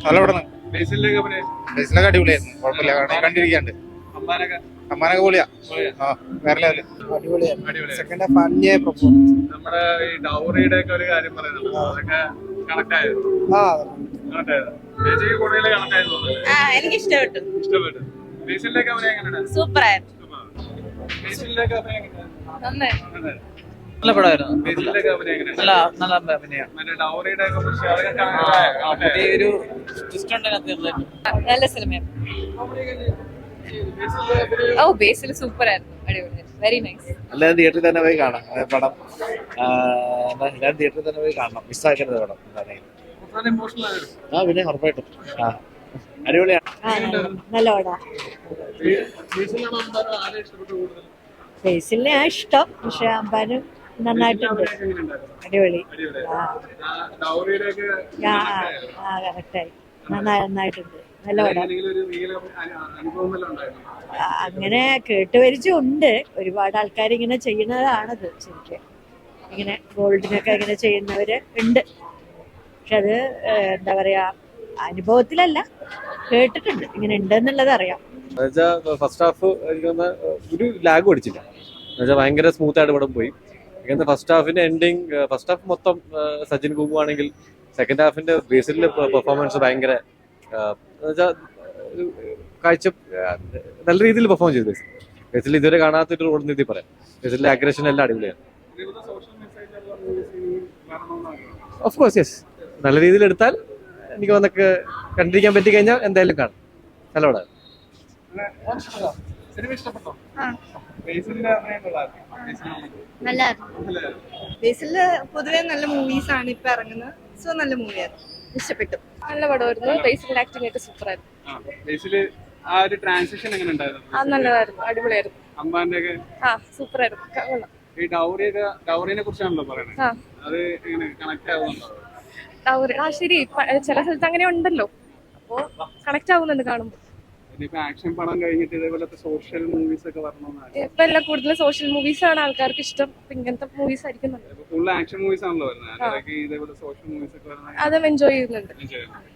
നല്ല പടം. ബേസിലേക്ക് അഭിനയം ബേസിലൊക്കെ അടിപൊളിയായിരുന്നു, കുഴപ്പമില്ല, കണ്ടിരിക്കാണ്ട്. അമ്പാനൊക്കെ അമ്മാനൊക്കെ പൊളിയാ, ആ വേറെ ലെവല്. അടിപൊളിയായിരുന്നു. സെക്കൻഡ് ഹാഫ് അന്യായ പെർഫോമൻസ്. നമ്മുടെ ഈ ഡൗറിയുടെ ഒക്കെ ഒരു കാര്യം പറയുന്നുണ്ട്, അതൊക്കെ കണക്ട് ആയത് കണക്ട് ആയത് ചേച്ചിക്ക് കൂടുതൽ കണക്ട് ആയത് തോന്നുന്നു. എനിക്ക് ഇഷ്ടപ്പെട്ടു. ഇഷ്ടപ്പെട്ടു. ബേസിലേക്ക് അഭിനയം എങ്ങനെയാണ്? സൂപ്പർ ആയിരുന്നു. ബേസിലേക്ക് അഭിനയം എങ്ങനെയാണ്? നന്നായി. നല്ല പടമായിരുന്നു. ബേസിലേക്ക് അഭിനയം എങ്ങനെയാണ്? നല്ല അഭിനയം. മറ്റേ ഡൗറിയുടെ ഒക്കെ കുറിച്ച് അതൊക്കെ connect ആയോ? പുതിയൊരു ട്വിസ്റ്റ് ഉണ്ട് അതിനകത്ത്. നല്ല സിനിമയാണ്. ഓ ബേസിൽ സൂപ്പർ ആയിരുന്നു, അടിപൊളി, വെരി നൈസ്. എല്ലാവരും തിയേറ്ററിൽ തന്നെ പോയി കാണാം പടം. എല്ലാവരും തിയേറ്ററിൽ തന്നെ പോയി കാണണം, മിസ്സാക്കരുത് പടം എന്താണെങ്കിലും. അവസാനം emotional ആയോ? ആ പിന്നെ ഉറപ്പായിട്ടും അടിപൊളിയാണ്. നല്ല പടാ. ബേസിലാണോ അമ്പാനോ ആരെ ഇഷ്ടപ്പെട്ടു കൂടുതൽ? ബേസിലിനെ ഇഷ്ടം, പക്ഷെ അമ്പാനും നന്നായിട്ടുണ്ട്, അഭിനയം എങ്ങനെയുണ്ടായിരുന്നു? അടിപൊളി. ഡൗറിയുടെ ഒക്കെ കറക്റ്റായി, നന്നായിട്ടുണ്ട്, നല്ല പടം. എന്തെങ്കിലും ഒരു റിയൽ അനുഭവം വല്ലതും ഉണ്ടായിരുന്നോ? അങ്ങനെ കേട്ടുപരിചയമുണ്ട്, ഒരുപാട് ആൾക്കാർ ഇങ്ങനെ ചെയ്യുന്നതാണത്. ശരിക്കും ഇങ്ങനെ ഗോൾഡിനൊക്കെ ഇങ്ങനെ ചെയ്യുന്നവര് ഉണ്ട്, പക്ഷെ അത് എന്താ പറയാ, അനുഭവത്തിലല്ല, കേട്ടിട്ടുണ്ട് ഇങ്ങനെ ഉണ്ടെന്നുള്ളത് അറിയാം. ഫസ്റ്റ് ഹാഫ് ഒരു ലാഗ് പഠിച്ചില്ല, എന്നുവെച്ചാൽ ഭയങ്കര സ്മൂത്ത് ആയിട്ട് പടം പോയി. ഫസ്റ്റ് ഹാഫിന്റെ എൻഡിങ്, ഫസ്റ്റ് ഹാഫ് മൊത്തം സച്ചിൻ കുമ്പു ആണെങ്കിൽ സെക്കൻഡ് ഹാഫിന്റെ ബേസിലെ പെർഫോമൻസ് ഭയങ്കര കാഴ്ച നല്ല രീതിയിൽ പെർഫോം ചെയ്തു. ബേസിൽ ഇതുവരെ കാണാത്തൊരു റോഡ് നീതി പറയാം. ബേസിലെ അഗ്രഷൻ എല്ലാം അടിപൊളിയാണ്. ഓഫ് കോഴ്സ് യെസ്, നല്ല രീതിയിൽ എടുത്താൽ എനിക്ക് വന്നൊക്കെ കണ്ടിരിക്കാൻ പറ്റി കഴിഞ്ഞാൽ എന്തായാലും കാണും. നല്ല പടം. സിനിമ ഇഷ്ടപ്പെട്ടോ? ബേസിലിന്റെ അഭിനയം കൊള്ളാം. ബേസില് പൊതുവെ നല്ല മൂവീസ് ആണ് ഇപ്പൊ ഇറങ്ങുന്നത്, സോ നല്ല മൂവിയായിരുന്നു, ഇഷ്ടപ്പെട്ടു. നല്ല പടമായിരുന്നു, ബേസിലിന്റെ ആക്ടിംഗ് ഒക്കെ സൂപ്പർ ആയിരുന്നു. ബേസില് ആ ഒരു ട്രാൻസിഷൻ എങ്ങനെ ഉണ്ടായിരുന്നു? നല്ലതായിരുന്നു, അടിപൊളിയായിരുന്നു. അമ്പാന്റെ ഒക്കെ സൂപ്പർ ആയിരുന്നു. ഈ ഡൗറിനെ കുറിച്ചാണല്ലോ പറയുന്നത്, അത് എങ്ങനെ കണക്ട് ആവുന്നുണ്ടോ? ശരി, ചില സ്ഥലത്ത് അങ്ങനെ ഉണ്ടല്ലോ, അപ്പോ കണക്ട് ആവുന്നുണ്ട് കാണുമ്പോൾ. ഇനിയിപ്പോ ആക്ഷൻ പടം കഴിഞ്ഞിട്ട് ഇതേപോലത്തെ സോഷ്യൽ മൂവീസ് ഒക്കെ വരണമെന്നാണ്. ഇപ്പൊ എല്ലാം കൂടുതൽ സോഷ്യൽ മൂവീസ് ആണ് ആൾക്കാർക്ക് ഇഷ്ടം, ഇങ്ങനത്തെ മൂവീസ് ആയിരിക്കും ഫുൾ ആക്ഷൻ മൂവീസ് ആണല്ലോ വരുന്നത്, ഇതേപോലെ സോഷ്യൽ മൂവീസ് ഒക്കെ വരുന്നത് അതും എൻജോയ് ചെയ്യുന്നുണ്ട്. ചെയ്യുന്നത്.